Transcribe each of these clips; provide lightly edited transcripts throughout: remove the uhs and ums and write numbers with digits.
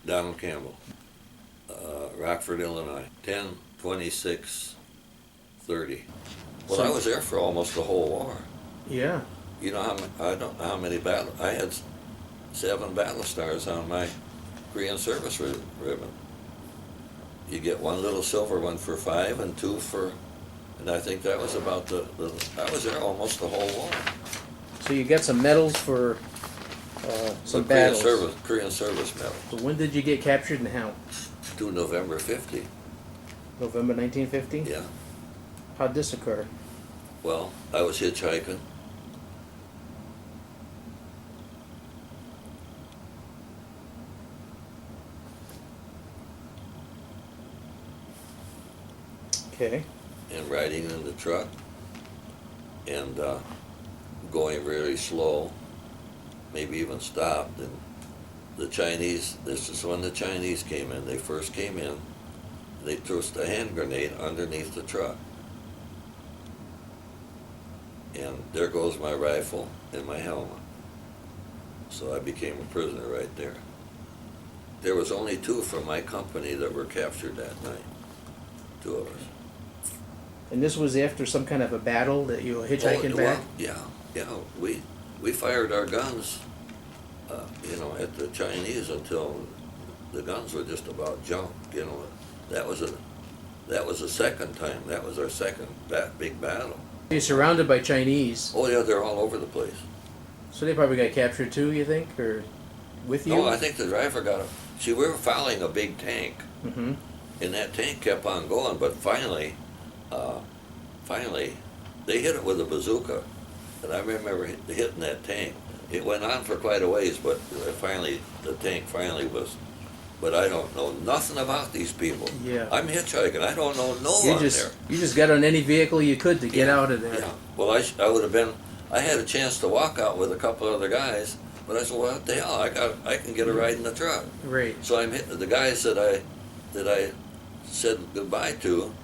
Donald Campbell, Rockford, Illinois, 10/26/30. Well, I So, was there for almost the whole war. yeah. You know I don't know how many battle. I had 7 battle stars on my Korean service ribbon. You get one little silver one for 5 and 2 for, and I think that was about I was there almost the whole war. So you got some medals for some The battles. Korean service medal. So when did you get captured and how? To November 50. November 1950? Yeah. How'd this occur? Well, I was hitchhiking. Okay. And riding in the truck and going very slow, maybe even stopped. And the Chinese, this is when the Chinese came in. They first came in. They tossed a hand grenade underneath the truck. And there goes my rifle and my helmet. So I became a prisoner right there. There was only 2 from my company that were captured that night. 2 of us. And this was after some kind of a battle that you were hitchhiking well, back? yeah. We fired our guns, at the Chinese until the guns were just about junk. That was the second time. That was our second big battle. You're surrounded by Chinese, Oh yeah, they're all over the place. so they probably got captured too, you think? Or with you? No, I think the driver got a. See, we were following a big tank, Mm-hmm. and that tank kept on going. But finally, they hit it with a bazooka, and I remember hitting that tank. It went on for quite a ways, but the tank finally was. But I don't know nothing about these people. Yeah. I'm hitchhiking. I don't know no You one just there. you just got on any vehicle you could to get out of there. Yeah. Well, I would have been. I had a chance to walk out with a couple other guys, but I said, "Well, what the hell? I can get a ride in the truck." Right. So I'm hitting the guys that I said goodbye to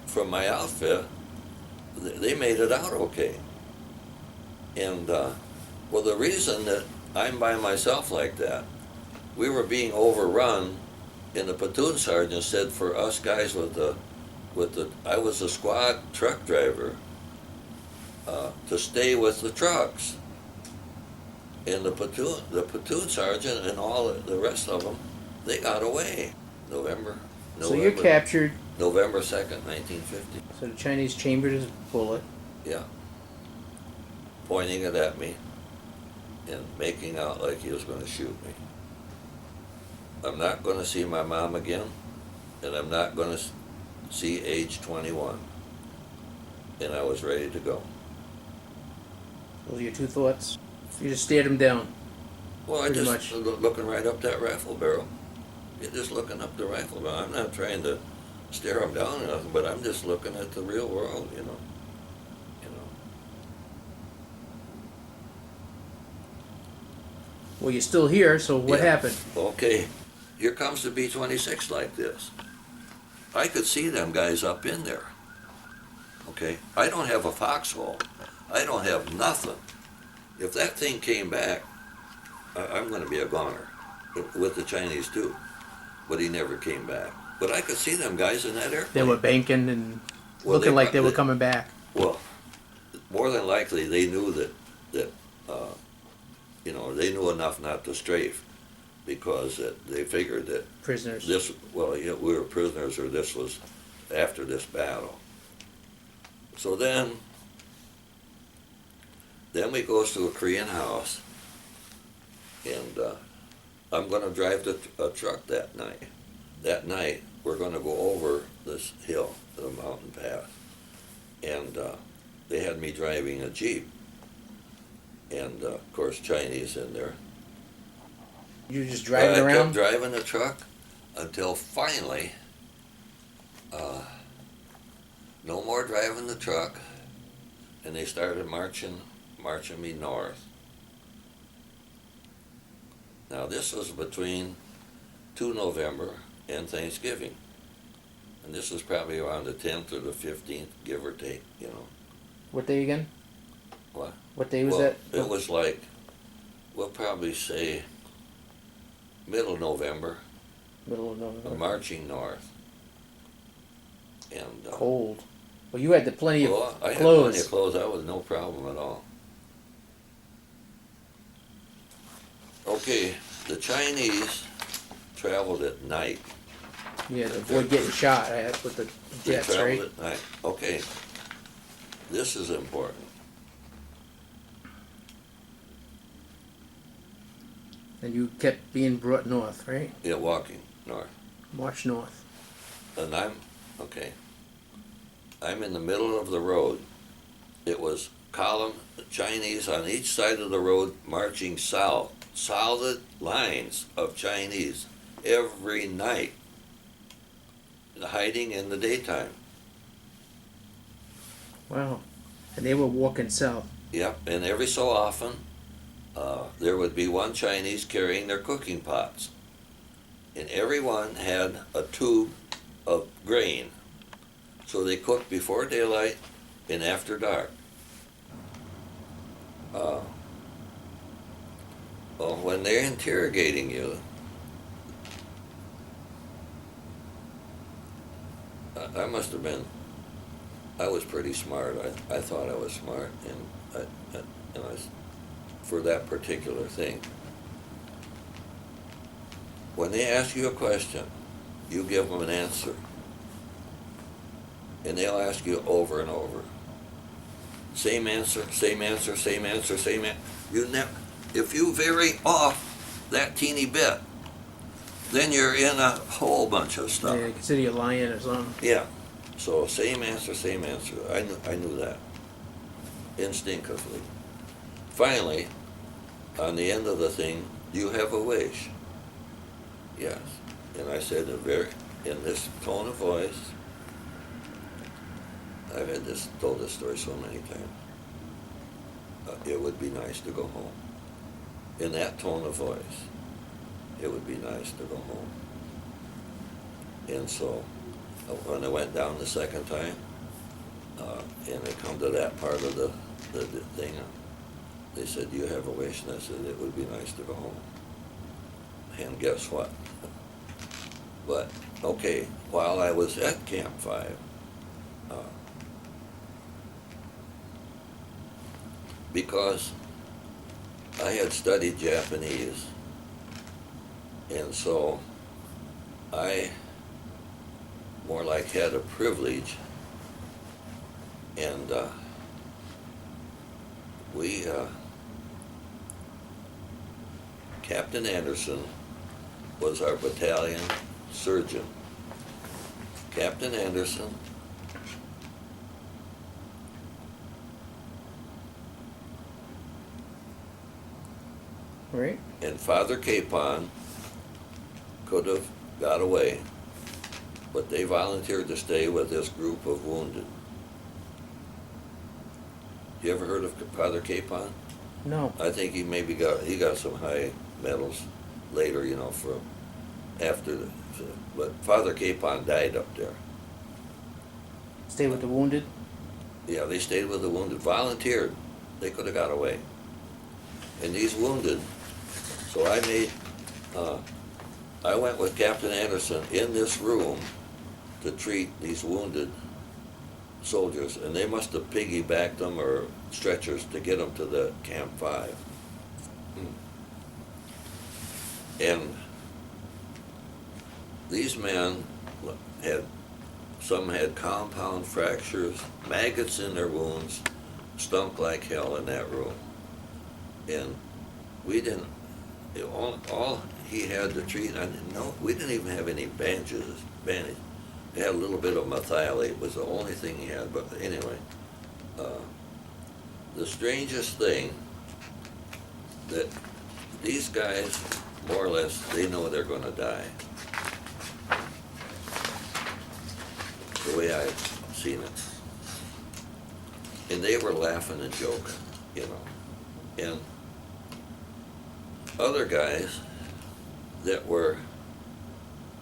from my outfit. They made it out okay. And well, the reason that I'm by myself like that, we were being overrun, and the platoon sergeant said for us guys I was a squad truck driver, to stay with the trucks. And the platoon sergeant and all the rest of them, they got away. November So you're captured. November 2nd, 1950. So the Chinese chambered his bullet. Yeah. Pointing it at me and making out like he was going to shoot me. I'm not going to see my mom again, and I'm not going to see age 21. And I was ready to go. Those are your 2 thoughts? You just stared him down. Well, I Pretty just much. looking right up that rifle barrel. You're just looking up the rifle barrel. I'm not trying to stare them down or nothing, but I'm just looking at the real world, you know. Well, you're still here, so what Yeah. happened? Okay, here comes the B-26 like this. I could see them guys up in there. Okay, I don't have a foxhole. I don't have nothing. If that thing came back, I'm going to be a goner with the Chinese too. But he never came back. But I could see them guys in that airplane. They were banking and Well, looking like they were coming back. Well, more than likely they knew that they knew enough not to strafe, because they figured that Prisoners. we were prisoners, or this was after this battle. So then we goes to a Korean house, and I'm going to drive a truck that night. That night we're going to go over this hill, the mountain path, and they had me driving a Jeep, and of course Chinese in there. You just driving I around? kept driving the truck until finally, no more driving the truck, and they started marching me north. Now this was between 2 November and Thanksgiving, and this was probably around the 10th or the 15th, give or take, What day again? What? What day was Well, that? it was like, we'll probably say middle November. Middle of November. marching north. And Cold. Well, you had plenty of well, I had clothes. plenty of clothes. That was no problem at all. Okay, the Chinese traveled at night. Yeah, to avoid getting shot with the They jets, traveled right? at night. Okay, this is important. And you kept being brought north, right? Yeah, walking north. March north. And I'm in the middle of the road. It was column Chinese on each side of the road marching south. Solid lines of Chinese every night, hiding in the daytime. Wow. And they were walking south. Yep, and every so often, there would be one Chinese carrying their cooking pots. And everyone had a tube of grain. So they cooked before daylight and after dark. Well, when they're interrogating you, I must have been, I was pretty smart. I thought I was smart, and I for that particular thing. When they ask you a question, you give them an answer. And they'll ask you over and over. Same answer, same answer, same answer, same answer. If you vary off that teeny bit, then you're in a whole bunch of stuff. Yeah, they consider you lying or something. Yeah. So same answer, same answer. I knew that instinctively. Finally, on the end of the thing, do you have a wish? Yes. And I said in this tone of voice, I've told this story so many times. It would be nice to go home. In that tone of voice, it would be nice to go home. And so, when I went down the second time, and I come to that part of the thing, they said, "Do you have a wish?" And I said, "It would be nice to go home." And guess what? But okay, while I was at Camp 5, because I had studied Japanese, and so I more like had a privilege, and Captain Anderson was our battalion surgeon. Captain Anderson Right? and Father Capon could have got away, but they volunteered to stay with this group of wounded. You ever heard of Father Capon? No. I think he got some high medals later, for after but Father Capon died up there. Stay with the wounded? Yeah, they stayed with the wounded, volunteered. They could have got away. And these wounded, so I went with Captain Anderson in this room to treat these wounded soldiers, and they must have piggybacked them or stretchers to get them to the Camp 5. And these men some had compound fractures, maggots in their wounds, stunk like hell in that room. And we didn't, all he had to treat, I didn't know, we didn't even have any bandages. He had a little bit of methylate, was the only thing he had, but anyway. The strangest thing, that these guys, more or less, they know they're gonna die. The way I've seen it. And they were laughing and joking, And other guys that were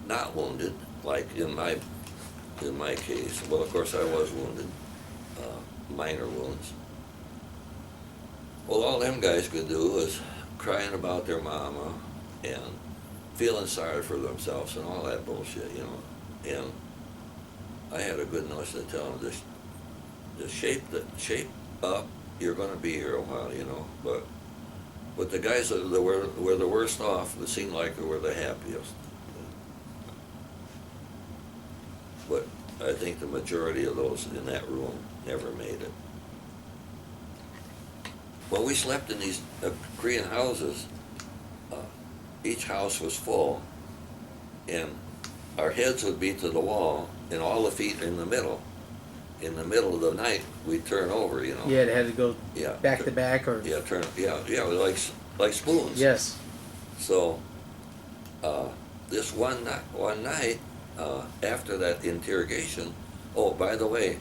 not wounded, like in my case, well, of course I was wounded, minor wounds. Well, all them guys could do was crying about their mama and feeling sorry for themselves and all that bullshit, you know. And I had a good notion to tell them, just shape up. You're going to be here a while, you know. But the guys that were the worst off, it seemed like they were the happiest. But I think the majority of those in that room never made it. When we slept in these Korean houses, each house was full, and our heads would be to the wall, and all the feet in the middle. In the middle of the night, we'd turn over, you know. Yeah, it had to go back to back, or like spoons. yes. So, this one night, after that interrogation, oh, by the way,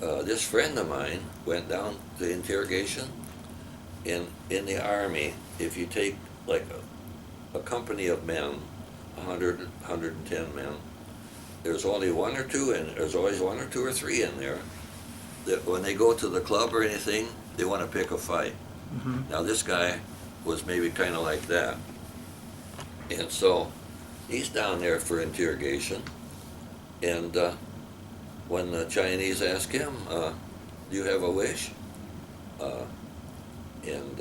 this friend of mine went down to interrogation. In the Army, if you take like a company of men, 100, 110 men, there's only one or two, and there's always one or two or three in there that when they go to the club or anything, they want to pick a fight. Mm-hmm. Now this guy was maybe kind of like that, and so he's down there for interrogation, and when the Chinese ask him, "Do you have a wish?" And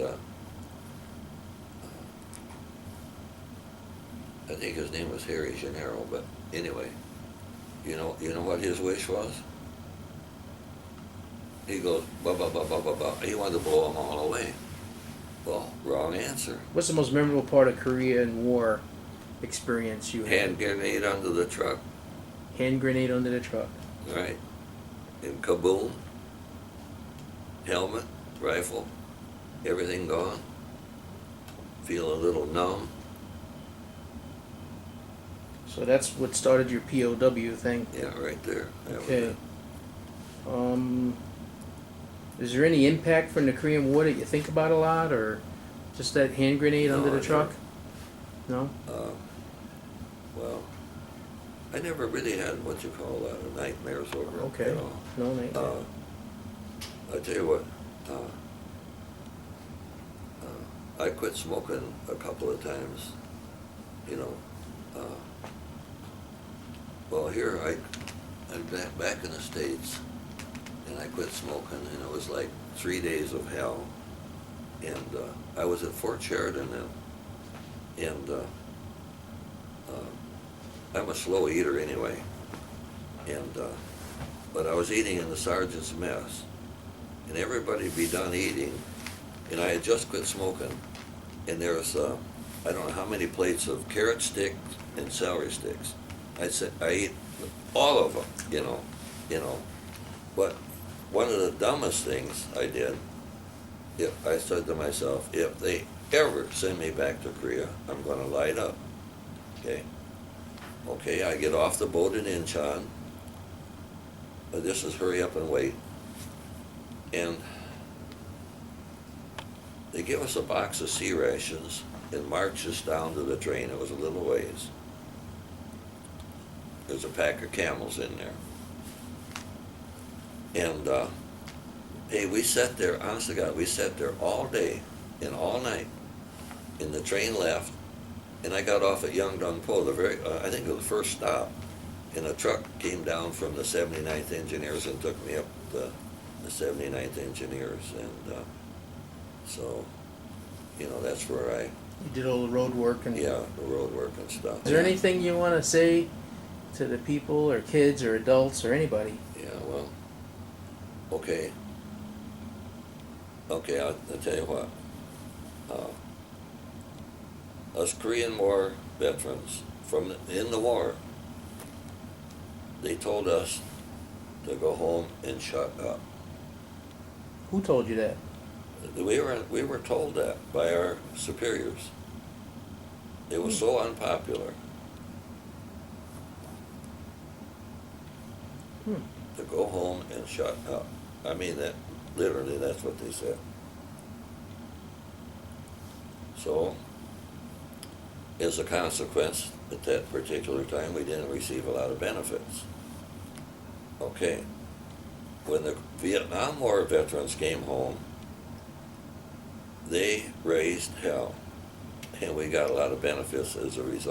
I think his name was Harry Gennaro, but anyway, you know what his wish was? He goes, "Ba ba ba ba ba ba." He wanted to blow them all away. Well, wrong answer. What's the most memorable part of Korean War experience you had? Hand grenade under the truck, Hand grenade under the truck. right? And kaboom, helmet, rifle, everything gone. Feel a little numb. So that's what started your POW thing. Yeah, right there. That was Okay. it. Is there any impact from the Korean War that you think about a lot, or just that hand grenade under No, the truck? No. Well, I never really had what you call nightmares over it. Okay. You know? No nightmare. I tell you what, I quit smoking a couple of times. You know, well here I'm back in the States, and I quit smoking, and it was like 3 days of hell. And I was at Fort Sheridan then, and I'm a slow eater anyway, and but I was eating in the sergeant's mess, and everybody'd be done eating, and I had just quit smoking, and there was I don't know how many plates of carrot sticks and celery sticks. I ate all of them, you know. But one of the dumbest things I did, I said to myself, if they ever send me back to Korea, I'm going to light up. Okay, I get off the boat in Incheon. This is hurry up and wait. And they give us a box of sea rations and march us down to the train. It was a little ways. There's a pack of Camels in there. And, hey, we sat there, honest to God, we sat there all day and all night. And the train left, and I got off at Yeongdong-po, I think it was the first stop. And a truck came down from the 79th Engineers and took me up the 79th Engineers. And so, that's where You did all the road work and. the road work and stuff. Is there anything you want to say to the people, or kids, or adults, or anybody? Yeah, well, okay, I'll tell you what. Us Korean War veterans in the war, they told us to go home and shut up. Who told you that? We were told that by our superiors. It was so unpopular to go home and shut up. I mean, that literally, that's what they said. So, as a consequence, at that particular time, we didn't receive a lot of benefits. Okay. When the Vietnam War veterans came home, they raised hell. and we got a lot of benefits as a result.